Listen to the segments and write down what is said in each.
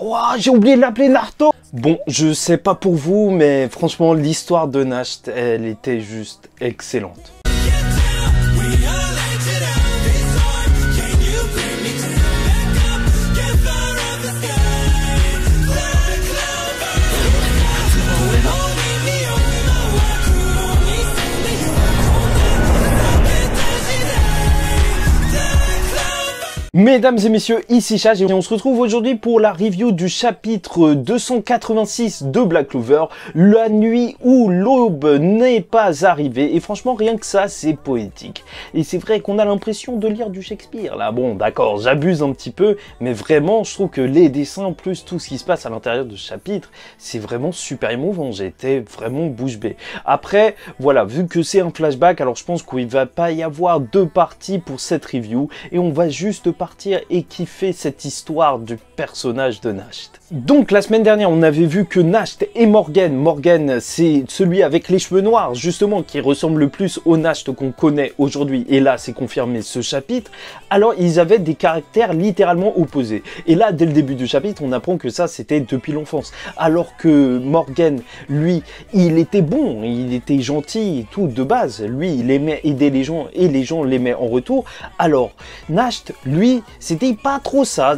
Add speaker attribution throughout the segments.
Speaker 1: Ouah, j'ai oublié de l'appeler Naruto. Bon, je sais pas pour vous, mais franchement, l'histoire de Nash, elle était juste excellente. Mesdames et messieurs, ici Chage et on se retrouve aujourd'hui pour la review du chapitre 286 de Black Clover, la nuit où l'aube n'est pas arrivée. Et franchement, rien que ça, c'est poétique. Et c'est vrai qu'on a l'impression de lire du Shakespeare là. Bon, d'accord, j'abuse un petit peu, mais vraiment, je trouve que les dessins, plus tout ce qui se passe à l'intérieur de ce chapitre, c'est vraiment super émouvant. J'étais vraiment bouche bée. Après, voilà, vu que c'est un flashback, alors je pense qu'il va pas y avoir deux parties pour cette review et on va juste partir et kiffer cette histoire du personnage de Nasht. Donc la semaine dernière on avait vu que Nasht et Morgan c'est celui avec les cheveux noirs justement qui ressemble le plus au Nasht qu'on connaît aujourd'hui, et là c'est confirmé ce chapitre. Alors ils avaient des caractères littéralement opposés, et là dès le début du chapitre on apprend que ça c'était depuis l'enfance, alors que Morgan lui il était bon, il était gentil et tout de base, lui il aimait aider les gens et les gens l'aimaient en retour. Alors Nasht lui c'était pas trop ça,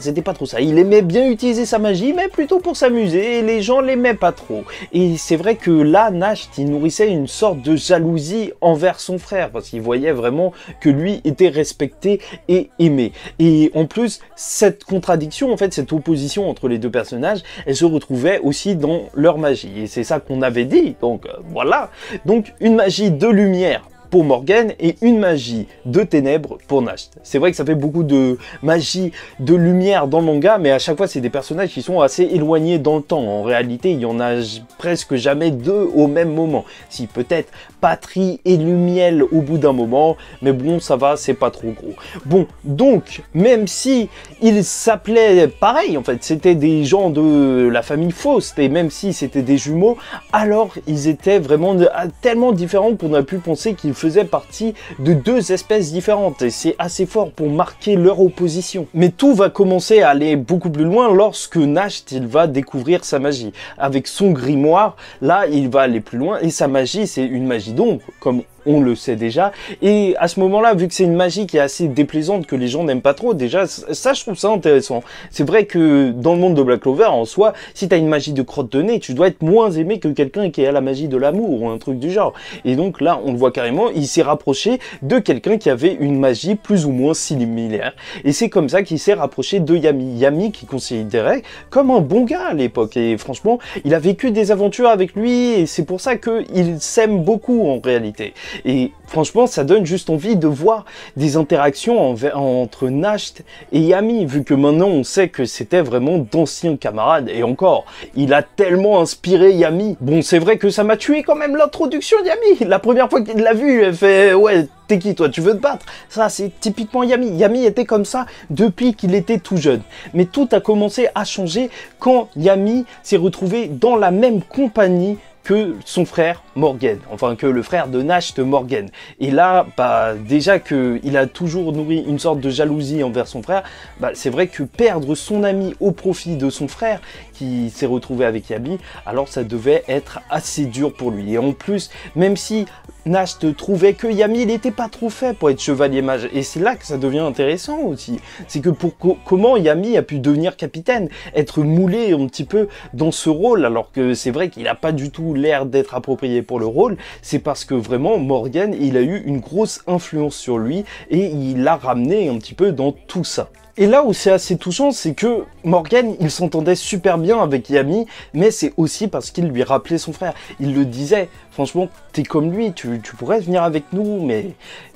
Speaker 1: il aimait bien utiliser sa magie mais plutôt pour s'amuser et les gens l'aimaient pas trop. Et c'est vrai que là Nasht il nourrissait une sorte de jalousie envers son frère parce qu'il voyait vraiment que lui était respecté et aimé. Et en plus cette contradiction, en fait cette opposition entre les deux personnages, elle se retrouvait aussi dans leur magie et c'est ça qu'on avait dit. Donc voilà, donc une magie de lumière pour Morgan et une magie de ténèbres pour Nasht. C'est vrai que ça fait beaucoup de magie de lumière dans le manga, mais à chaque fois c'est des personnages qui sont assez éloignés dans le temps. En réalité il y en a presque jamais deux au même moment. Si peut-être Patry et Lumiel au bout d'un moment, mais bon ça va, c'est pas trop gros. Bon, donc même si ils s'appelaient pareil, en fait c'était des gens de la famille Faust, et même si c'était des jumeaux, alors ils étaient vraiment tellement différents qu'on a pu penser qu'ils faisaient partie de deux espèces différentes, et c'est assez fort pour marquer leur opposition. Mais tout va commencer à aller beaucoup plus loin lorsque Nasht il va découvrir sa magie. Avec son grimoire, là il va aller plus loin, et sa magie c'est une magie d'ombre, comme on le sait déjà, et à ce moment-là, vu que c'est une magie qui est assez déplaisante, que les gens n'aiment pas trop, déjà, ça je trouve ça intéressant. C'est vrai que dans le monde de Black Clover, en soi, si t'as une magie de crotte de nez, tu dois être moins aimé que quelqu'un qui a la magie de l'amour, ou un truc du genre. Et donc là, on le voit carrément, il s'est rapproché de quelqu'un qui avait une magie plus ou moins similaire, et c'est comme ça qu'il s'est rapproché de Yami. Yami qui considérait comme un bon gars à l'époque, et franchement, il a vécu des aventures avec lui, et c'est pour ça qu'il s'aime beaucoup en réalité. Et franchement, ça donne juste envie de voir des interactions entre Nasht et Yami, vu que maintenant on sait que c'était vraiment d'anciens camarades. Et encore, il a tellement inspiré Yami. Bon, c'est vrai que ça m'a tué quand même l'introduction de Yami. La première fois qu'il l'a vu, elle fait « Ouais, t'es qui toi, tu veux te battre ?» Ça, c'est typiquement Yami. Yami était comme ça depuis qu'il était tout jeune. Mais tout a commencé à changer quand Yami s'est retrouvé dans la même compagnie que son frère Morgan, enfin que le frère de Nasht, Morgan. Et là, bah déjà qu'il a toujours nourri une sorte de jalousie envers son frère, bah c'est vrai que perdre son ami au profit de son frère qui s'est retrouvé avec Yami, alors ça devait être assez dur pour lui. Et en plus, même si Nasht trouvait que Yami il n'était pas trop fait pour être chevalier mage, et c'est là que ça devient intéressant aussi, c'est que comment Yami a pu devenir capitaine, être moulé un petit peu dans ce rôle, alors que c'est vrai qu'il n'a pas du tout l'air d'être approprié pour le rôle. C'est parce que vraiment Morgan il a eu une grosse influence sur lui et il l'a ramené un petit peu dans tout ça. Et là où c'est assez touchant, c'est que Morgan, il s'entendait super bien avec Yami, mais c'est aussi parce qu'il lui rappelait son frère. Il le disait, franchement, t'es comme lui, tu pourrais venir avec nous, mais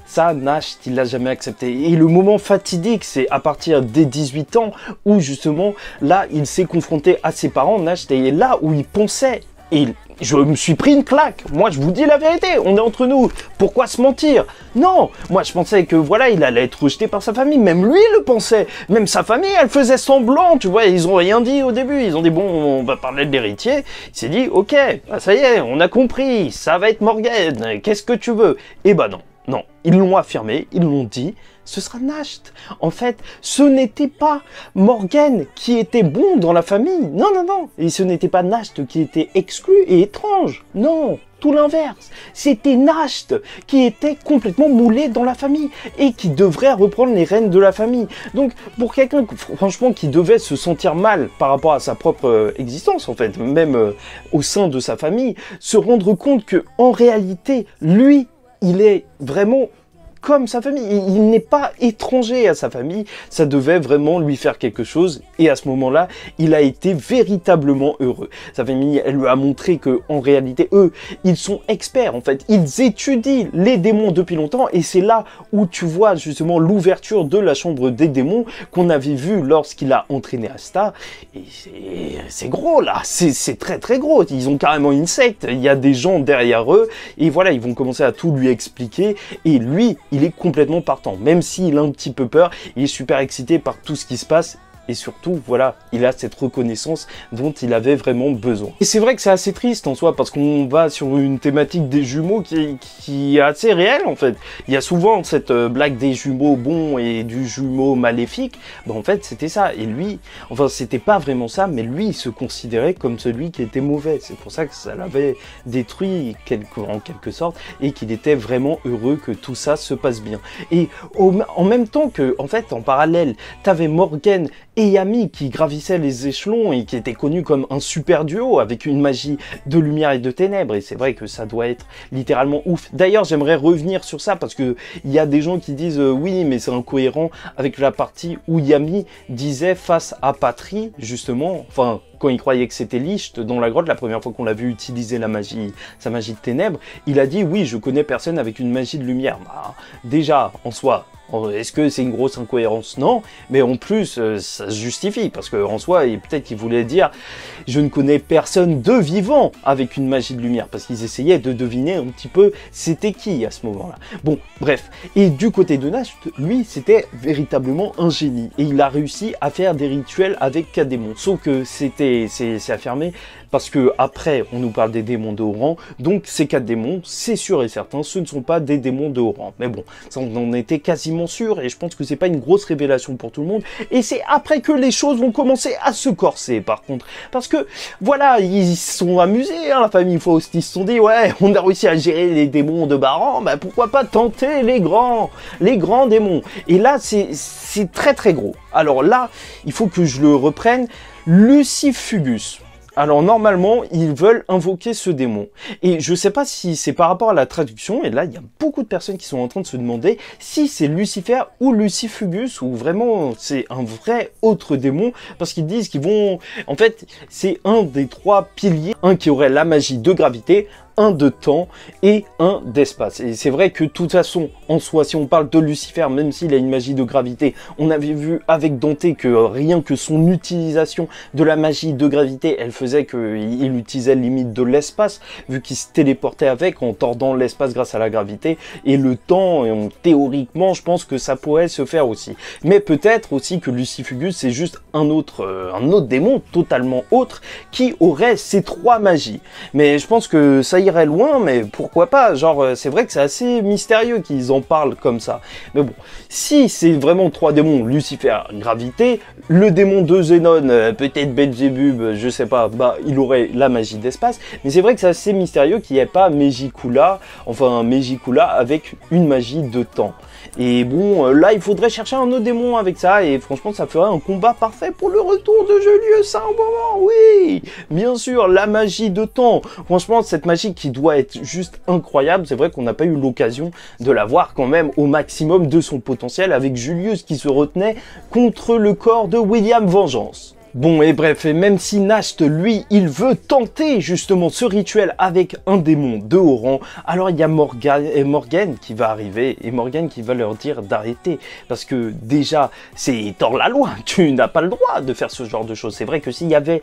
Speaker 1: ça, Nasht, il l'a jamais accepté. Et le moment fatidique, c'est à partir des 18 ans, où justement, là, il s'est confronté à ses parents, Nasht, et là où il pensait, et je me suis pris une claque. Moi, je vous dis la vérité, on est entre nous. Pourquoi se mentir? Non, moi, je pensais que, voilà, il allait être rejeté par sa famille. Même lui le pensait. Même sa famille, elle faisait semblant, tu vois. Ils ont rien dit au début. Ils ont dit, bon, on va parler de l'héritier. Il s'est dit, ok, bah, ça y est, on a compris. Ça va être Morgan. Qu'est-ce que tu veux? Eh ben non, non. Ils l'ont affirmé, ils l'ont dit. ce sera Nasht. En fait, ce n'était pas Morgan qui était bon dans la famille. Non, non, non. Et ce n'était pas Nasht qui était exclu et étrange. Non. Tout l'inverse, c'était Nasht qui était complètement moulé dans la famille et qui devrait reprendre les rênes de la famille. Donc pour quelqu'un franchement qui devait se sentir mal par rapport à sa propre existence en fait, même au sein de sa famille, se rendre compte que en réalité, lui, il est vraiment comme sa famille, il n'est pas étranger à sa famille, ça devait vraiment lui faire quelque chose et à ce moment-là, il a été véritablement heureux. Sa famille, elle lui a montré que en réalité, eux, ils sont experts en fait, ils étudient les démons depuis longtemps et c'est là où tu vois justement l'ouverture de la chambre des démons qu'on avait vu lorsqu'il a entraîné Asta et c'est gros là, c'est très très gros, ils ont carrément une secte, il y a des gens derrière eux et voilà, ils vont commencer à tout lui expliquer et lui, il est complètement partant, même s'il a un petit peu peur, il est super excité par tout ce qui se passe. Et surtout, voilà, il a cette reconnaissance dont il avait vraiment besoin. Et c'est vrai que c'est assez triste en soi, parce qu'on va sur une thématique des jumeaux qui est assez réelle en fait. Il y a souvent cette blague des jumeaux bons et du jumeau maléfique. Ben, en fait, c'était ça. Et lui, enfin, c'était pas vraiment ça, mais lui, il se considérait comme celui qui était mauvais. C'est pour ça que ça l'avait détruit en quelque sorte, et qu'il était vraiment heureux que tout ça se passe bien. Et en même temps que, en fait, en parallèle, t'avais Morgan et Yami qui gravissaient les échelons et qui étaient connus comme un super duo avec une magie de lumière et de ténèbres. Et c'est vrai que ça doit être littéralement ouf. D'ailleurs, j'aimerais revenir sur ça parce que il y a des gens qui disent oui, mais c'est incohérent avec la partie où Yami disait face à Patry, justement, enfin, quand il croyait que c'était Licht dans la grotte, la première fois qu'on l'a vu utiliser la magie, sa magie de ténèbres, il a dit oui, je connais personne avec une magie de lumière. Bah, déjà, en soi, est-ce que c'est une grosse incohérence? Non, mais en plus, ça se justifie, parce qu'en soi, peut-être qu'il voulait dire « Je ne connais personne de vivant avec une magie de lumière », parce qu'ils essayaient de deviner un petit peu c'était qui à ce moment-là. Bon, bref. Et du côté de Nasht, lui, c'était véritablement un génie, et il a réussi à faire des rituels avec 4 démons. Sauf que c'est affirmé, parce que après, on nous parle des démons de haut rang, donc ces 4 démons, c'est sûr et certain, ce ne sont pas des démons de haut rang. Mais bon, ça on en était quasiment sûr, et je pense que c'est pas une grosse révélation pour tout le monde, et c'est après que les choses vont commencer à se corser, par contre. Parce que, voilà, ils se sont amusés, hein, la famille Faust, ils se sont dit, ouais, on a réussi à gérer les démons de bas rang, bah pourquoi pas tenter les grands démons. Et là, c'est très très gros. Alors là, il faut que je le reprenne, Lucifugus. Alors normalement, ils veulent invoquer ce démon. Et je sais pas si c'est par rapport à la traduction, et là, il y a beaucoup de personnes qui sont en train de se demander si c'est Lucifer ou Lucifugus, ou vraiment c'est un vrai autre démon, parce qu'ils disent qu'ils vont... En fait, c'est un des 3 piliers, un qui aurait la magie de gravité, un de temps et un d'espace. Et c'est vrai que de toute façon, en soi, si on parle de Lucifer, même s'il a une magie de gravité, on avait vu avec Dante que rien que son utilisation de la magie de gravité, elle faisait qu'il utilisait limite de l'espace, vu qu'il se téléportait avec en tordant l'espace grâce à la gravité, et le temps, théoriquement, je pense que ça pourrait se faire aussi. Mais peut-être aussi que Lucifugus, c'est juste un autre démon, totalement autre, qui aurait ces 3 magies. Mais je pense que ça irait loin, mais pourquoi pas, genre c'est vrai que c'est assez mystérieux qu'ils en parlent comme ça. Mais bon, si c'est vraiment 3 démons, Lucifer, gravité, le démon de Zénon, peut-être Belzébub, je sais pas, bah il aurait la magie d'espace, mais c'est vrai que c'est assez mystérieux qu'il n'y ait pas Megicula, enfin Megicula avec une magie de temps. Et bon, là il faudrait chercher un autre démon avec ça, et franchement ça ferait un combat parfait pour le retour de Julius à un moment, oui. Bien sûr, la magie de temps, franchement cette magie qui doit être juste incroyable, c'est vrai qu'on n'a pas eu l'occasion de la voir quand même au maximum de son potentiel avec Julius qui se retenait contre le corps de William Vengeance. Bon et bref, et même si Nasht, lui, il veut tenter justement ce rituel avec un démon de haut rang, alors il y a Morgan qui va arriver, et Morgan qui va leur dire d'arrêter, parce que déjà, c'est hors la loi, tu n'as pas le droit de faire ce genre de choses. C'est vrai que s'il y avait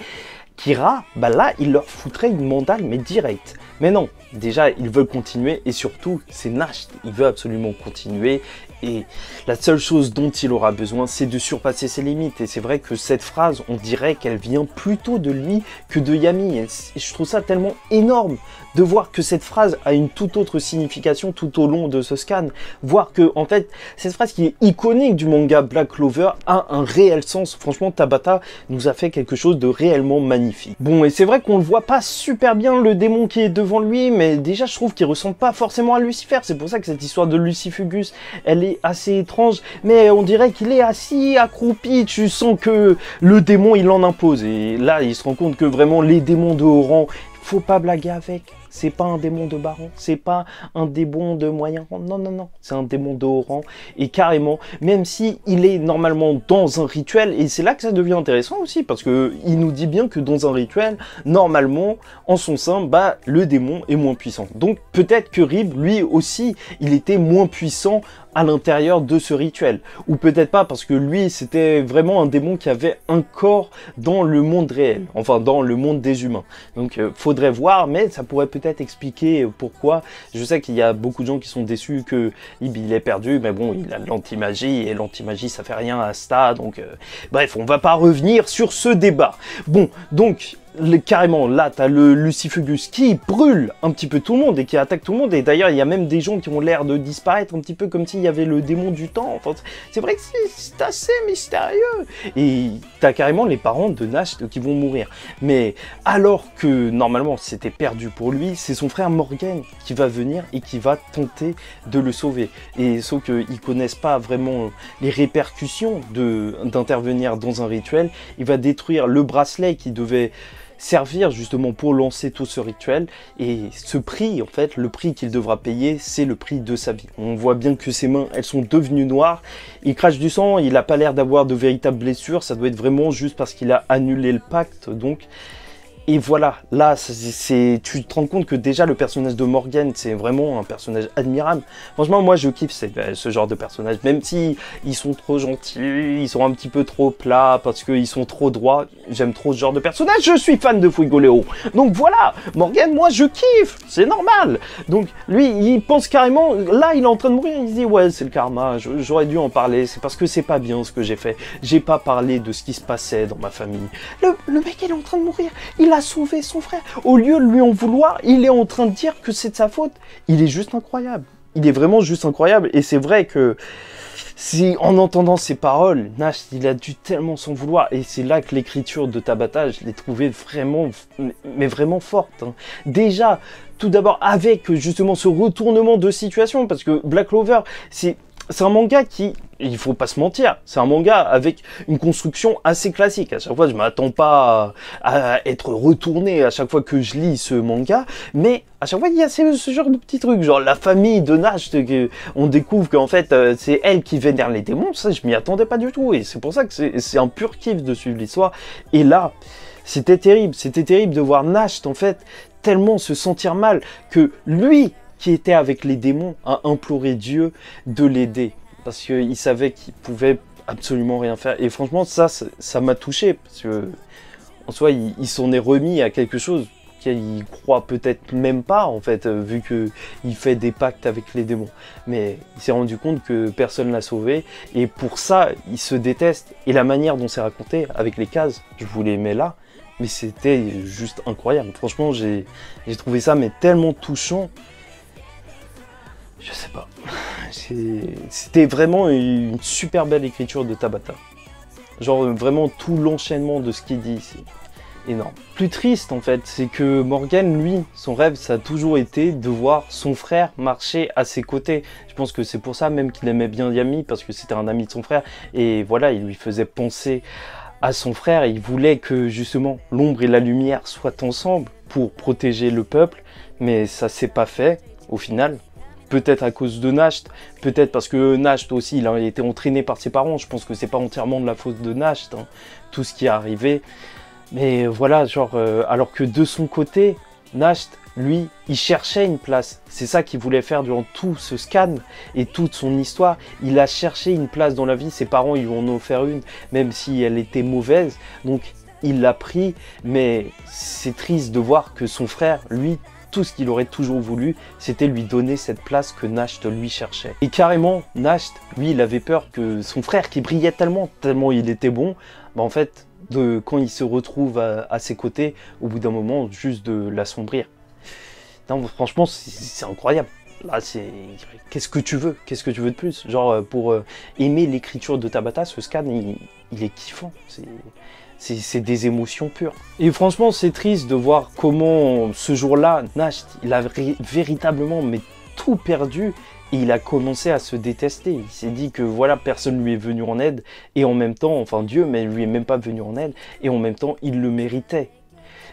Speaker 1: Kira, bah là, il leur foutrait une mandale, mais direct. Mais non, déjà, ils veulent continuer et surtout, c'est Nash, il veut absolument continuer. Et la seule chose dont il aura besoin, c'est de surpasser ses limites. Et c'est vrai que cette phrase, on dirait qu'elle vient plutôt de lui que de Yami. Et je trouve ça tellement énorme de voir que cette phrase a une toute autre signification tout au long de ce scan. Voir que, en fait, cette phrase qui est iconique du manga Black Clover a un réel sens. Franchement, Tabata nous a fait quelque chose de réellement magnifique. Bon, et c'est vrai qu'on ne voit pas super bien le démon qui est devant lui, mais déjà, je trouve qu'il ressemble pas forcément à Lucifer. C'est pour ça que cette histoire de Lucifugus, elle est assez étrange, mais on dirait qu'il est assis, accroupi. Tu sens que le démon, il en impose. Et là, il se rend compte que vraiment, les démons de haut rang, faut pas blaguer avec. C'est pas un démon de bas rang, c'est pas un démon de moyen rang, non, non, non, c'est un démon de haut rang, et carrément, même si il est normalement dans un rituel, et c'est là que ça devient intéressant aussi, parce que il nous dit bien que dans un rituel, normalement, en son sein, bah, le démon est moins puissant. Donc, peut-être que Rib, lui aussi, il était moins puissant à l'intérieur de ce rituel. Ou peut-être pas, parce que lui, c'était vraiment un démon qui avait un corps dans le monde réel, enfin dans le monde des humains. Donc faudrait voir, mais ça pourrait peut-être expliquer pourquoi. Je sais qu'il y a beaucoup de gens qui sont déçus que il est perdu, mais bon, il a de l'anti-magie, et l'anti-magie, ça fait rien à ça, donc bref, on va pas revenir sur ce débat. Bon, donc, carrément, là, t'as le Lucifugus qui brûle un petit peu tout le monde et qui attaque tout le monde. Et d'ailleurs, il y a même des gens qui ont l'air de disparaître un petit peu comme s'il y avait le démon du temps. Enfin, c'est vrai que c'est assez mystérieux. Et t'as carrément les parents de Nash qui vont mourir. Mais alors que, normalement, c'était perdu pour lui, c'est son frère Morgan qui va venir et qui va tenter de le sauver. Et sauf qu'ils connaissent pas vraiment les répercussions d'intervenir dans un rituel. Il va détruire le bracelet qui devait servir justement pour lancer tout ce rituel, et ce prix, en fait, le prix qu'il devra payer, c'est le prix de sa vie. On voit bien que ses mains, elles sont devenues noires, il crache du sang, il n'a pas l'air d'avoir de véritables blessures, ça doit être vraiment juste parce qu'il a annulé le pacte, donc... Et voilà, là, tu te rends compte que déjà le personnage de Morgan, c'est vraiment un personnage admirable. Franchement, moi, je kiffe ce genre de personnage, même si ils sont trop gentils, ils sont un petit peu trop plats, parce qu'ils sont trop droits. J'aime trop ce genre de personnage, je suis fan de Fuigoleo. Donc voilà, Morgan, moi, je kiffe, c'est normal. Donc, lui, il pense carrément, là, il est en train de mourir, il se dit, ouais, c'est le karma, j'aurais dû en parler, c'est parce que c'est pas bien ce que j'ai fait. J'ai pas parlé de ce qui se passait dans ma famille. Le mec, il est en train de mourir, il a sauvé son frère. Au lieu de lui en vouloir, il est en train de dire que c'est de sa faute. Il est juste incroyable. Il est vraiment juste incroyable. Et c'est vrai que si en entendant ces paroles, Nash, il a dû tellement s'en vouloir. Et c'est là que l'écriture de Tabata, je l'ai trouvée vraiment, mais vraiment forte. Hein. Déjà, tout d'abord avec justement ce retournement de situation, parce que Black Clover, c'est un manga qui, il faut pas se mentir, c'est un manga avec une construction assez classique. À chaque fois, je m'attends pas à être retourné à chaque fois que je lis ce manga, mais à chaque fois, il y a ce genre de petits trucs, genre la famille de Nash, on découvre qu'en fait, c'est elle qui vénère les démons. Ça, je m'y attendais pas du tout, et c'est pour ça que c'est un pur kiff de suivre l'histoire. Et là, c'était terrible de voir Nash, en fait, tellement se sentir mal que lui, qui était avec les démons, a imploré Dieu de l'aider. Parce qu'il savait qu'il pouvait absolument rien faire. Et franchement, ça m'a touché. Parce que, en soi, il s'en est remis à quelque chose qu'il croit peut-être même pas, en fait, vu qu'il fait des pactes avec les démons. Mais il s'est rendu compte que personne l'a sauvé. Et pour ça, il se déteste. Et la manière dont c'est raconté, avec les cases, je vous les mets là. Mais c'était juste incroyable. Franchement, j'ai trouvé ça mais tellement touchant. Je sais pas. C'était vraiment une super belle écriture de Tabata. Genre vraiment tout l'enchaînement de ce qu'il dit, c'est énorme. Plus triste en fait, c'est que Morgan, lui, son rêve, ça a toujours été de voir son frère marcher à ses côtés. Je pense que c'est pour ça même qu'il aimait bien Yami, parce que c'était un ami de son frère. Et voilà, il lui faisait penser à son frère. Il voulait que justement l'ombre et la lumière soient ensemble pour protéger le peuple. Mais ça s'est pas fait au final. Peut-être à cause de Nash, peut-être parce que Nash aussi, il a été entraîné par ses parents. Je pense que c'est pas entièrement de la faute de Nash, hein, tout ce qui est arrivé. Mais voilà, genre, alors que de son côté, Nash, lui, il cherchait une place. C'est ça qu'il voulait faire durant tout ce scan et toute son histoire. Il a cherché une place dans la vie. Ses parents, ils lui en ont offert une, même si elle était mauvaise. Donc, il l'a pris, mais c'est triste de voir que son frère, lui, tout ce qu'il aurait toujours voulu, c'était lui donner cette place que Nasht lui cherchait. Et carrément, Nasht, lui, il avait peur que son frère, qui brillait tellement il était bon, bah en fait, quand il se retrouve à ses côtés, au bout d'un moment, juste de l'assombrir. Non, franchement, c'est incroyable. Là, qu'est-ce que tu veux? Qu'est-ce que tu veux de plus? Genre, pour aimer l'écriture de Tabata, ce scan, il est kiffant. C'est des émotions pures. Et franchement, c'est triste de voir comment, ce jour-là, Nasht, il a véritablement tout perdu. Et il a commencé à se détester. Il s'est dit que voilà, personne lui est venu en aide. Et en même temps, enfin Dieu, mais lui est même pas venu en aide. Et en même temps, il le méritait.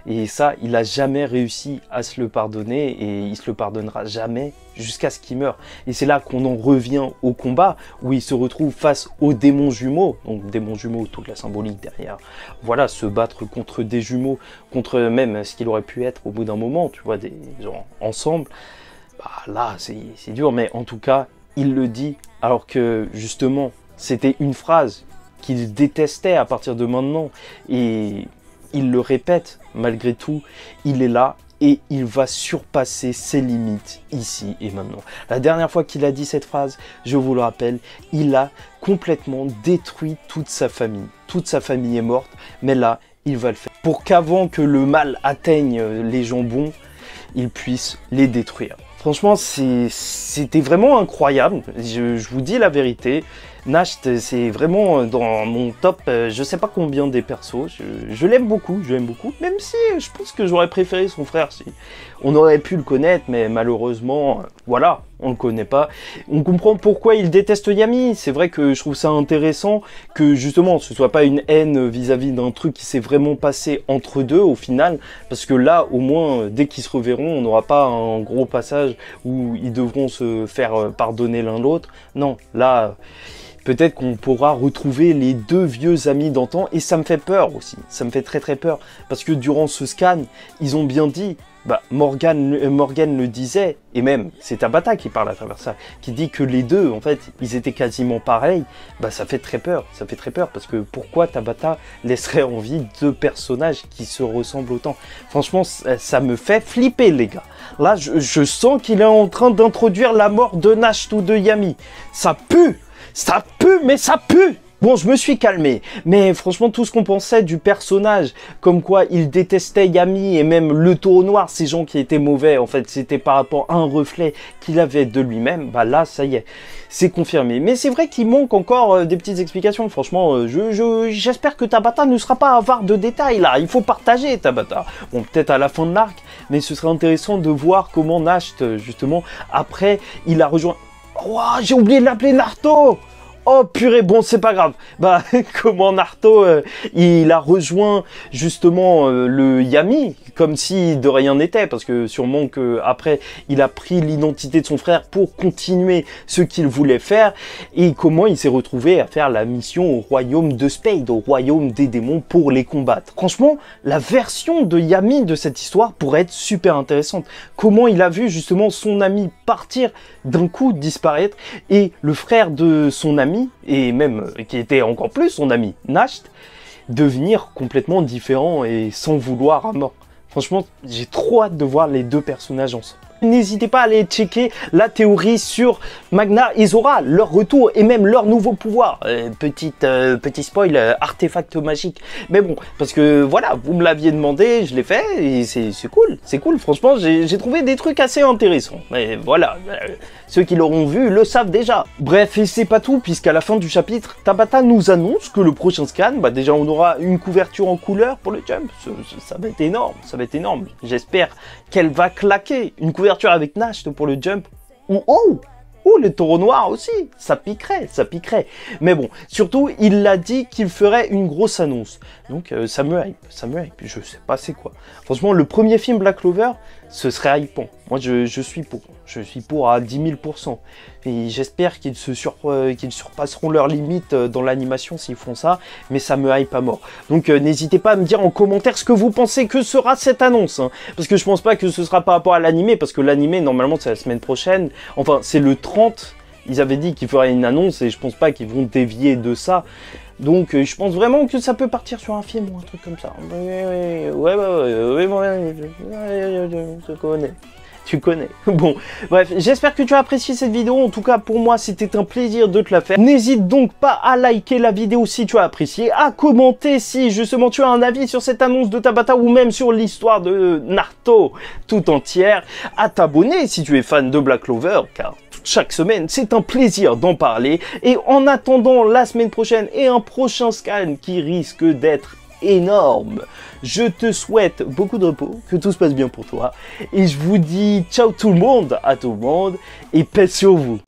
Speaker 1: Et ça, il n'a jamais réussi à se le pardonner. Et il se le pardonnera jamais jusqu'à ce qu'il meure. Et c'est là qu'on en revient au combat, où il se retrouve face aux démons jumeaux. Donc démons jumeaux, toute la symbolique derrière. Voilà, se battre contre des jumeaux, contre même ce qu'il aurait pu être au bout d'un moment, tu vois, des gens ensemble. Bah là, c'est dur, mais en tout cas, il le dit, alors que justement, c'était une phrase qu'il détestait à partir de maintenant. Et il le répète, malgré tout, il est là et il va surpasser ses limites ici et maintenant. La dernière fois qu'il a dit cette phrase, je vous le rappelle, il a complètement détruit toute sa famille. Toute sa famille est morte, mais là, il va le faire. Pour qu'avant que le mal atteigne les gens bons, il puisse les détruire. Franchement, c'était vraiment incroyable. Je vous dis la vérité. Nasht, c'est vraiment dans mon top, je sais pas combien des persos. Je l'aime beaucoup, même si je pense que j'aurais préféré son frère. Si on aurait pu le connaître, mais malheureusement, voilà, on le connaît pas. On comprend pourquoi il déteste Yami. C'est vrai que je trouve ça intéressant que justement ce soit pas une haine vis-à-vis d'un truc qui s'est vraiment passé entre deux au final, parce que là, au moins, dès qu'ils se reverront, on n'aura pas un gros passage où ils devront se faire pardonner l'un l'autre. Non, là, peut-être qu'on pourra retrouver les deux vieux amis d'antan, et ça me fait peur aussi, ça me fait très très peur, parce que durant ce scan, ils ont bien dit, Morgan le disait, et même c'est Tabata qui parle à travers ça, qui dit que les deux, en fait, ils étaient quasiment pareils. Ça fait très peur, parce que pourquoi Tabata laisserait en vie deux personnages qui se ressemblent autant? Franchement, ça me fait flipper, les gars. Là, je sens qu'il est en train d'introduire la mort de Nasht ou de Yami. Ça pue! Ça pue, mais ça pue! Bon, je me suis calmé, mais franchement, tout ce qu'on pensait du personnage, comme quoi il détestait Yami et même le taureau noir, ces gens qui étaient mauvais, en fait, c'était par rapport à un reflet qu'il avait de lui-même, là, ça y est, c'est confirmé. Mais c'est vrai qu'il manque encore des petites explications, franchement, j'espère que Tabata ne sera pas avare de détails, là, il faut partager Tabata. Bon, peut-être à la fin de l'arc, mais ce serait intéressant de voir comment Nasht, justement, après, il a rejoint... Oh, j'ai oublié de l'appeler Naruto! Oh purée, bon c'est pas grave. Comment Naruto, il a rejoint justement le Yami, comme si de rien n'était, parce que sûrement que après il a pris l'identité de son frère pour continuer ce qu'il voulait faire, et comment il s'est retrouvé à faire la mission au royaume de Spade, au royaume des démons, pour les combattre. Franchement, la version de Yami de cette histoire pourrait être super intéressante. Comment il a vu justement son ami partir d'un coup, disparaître, et le frère de son ami, et même qui était encore plus son ami, Nasht, devenir complètement différent et sans vouloir à mort. Franchement, j'ai trop hâte de voir les deux personnages ensemble. N'hésitez pas à aller checker la théorie sur Magna et Zora, leur retour et même leur nouveau pouvoir. Petit spoil, artefact magique. Mais bon, parce que voilà, vous me l'aviez demandé, je l'ai fait et c'est cool. Franchement, j'ai trouvé des trucs assez intéressants. Mais voilà, ceux qui l'auront vu le savent déjà. Bref, et c'est pas tout, puisqu'à la fin du chapitre, Tabata nous annonce que le prochain scan, déjà on aura une couverture en couleur pour le Jump. Ça va être énorme, J'espère qu'elle va claquer. Une couverture avec Nasht pour le Jump. Oh, le taureau noir aussi, ça piquerait. Mais bon, surtout, il l'a dit qu'il ferait une grosse annonce. Donc, ça me hype. Je sais pas c'est quoi. Franchement, le premier film Black Clover, ce serait hypant. Moi, je suis pour. Je suis pour à 10 000%. Et j'espère qu'ils surpasseront leurs limites dans l'animation s'ils font ça. Mais ça me hype à mort. Donc, n'hésitez pas à me dire en commentaire ce que vous pensez que sera cette annonce. Hein. Parce que je pense pas que ce sera par rapport à l'animé. Parce que l'animé, normalement, c'est la semaine prochaine. Enfin, c'est le 30. Ils avaient dit qu'ils feraient une annonce. Et je pense pas qu'ils vont dévier de ça. Donc je pense vraiment que ça peut partir sur un film ou un truc comme ça. Je connais. Tu connais. Bon, bref, j'espère que tu as apprécié cette vidéo. En tout cas, pour moi, c'était un plaisir de te la faire. N'hésite donc pas à liker la vidéo si tu as apprécié, à commenter si justement tu as un avis sur cette annonce de Tabata ou même sur l'histoire de Naruto tout entière, à t'abonner si tu es fan de Black Clover, car chaque semaine, c'est un plaisir d'en parler. Et en attendant la semaine prochaine et un prochain scan qui risque d'être énorme, je te souhaite beaucoup de repos, que tout se passe bien pour toi, et je vous dis ciao tout le monde, à tout le monde, et paix sur vous.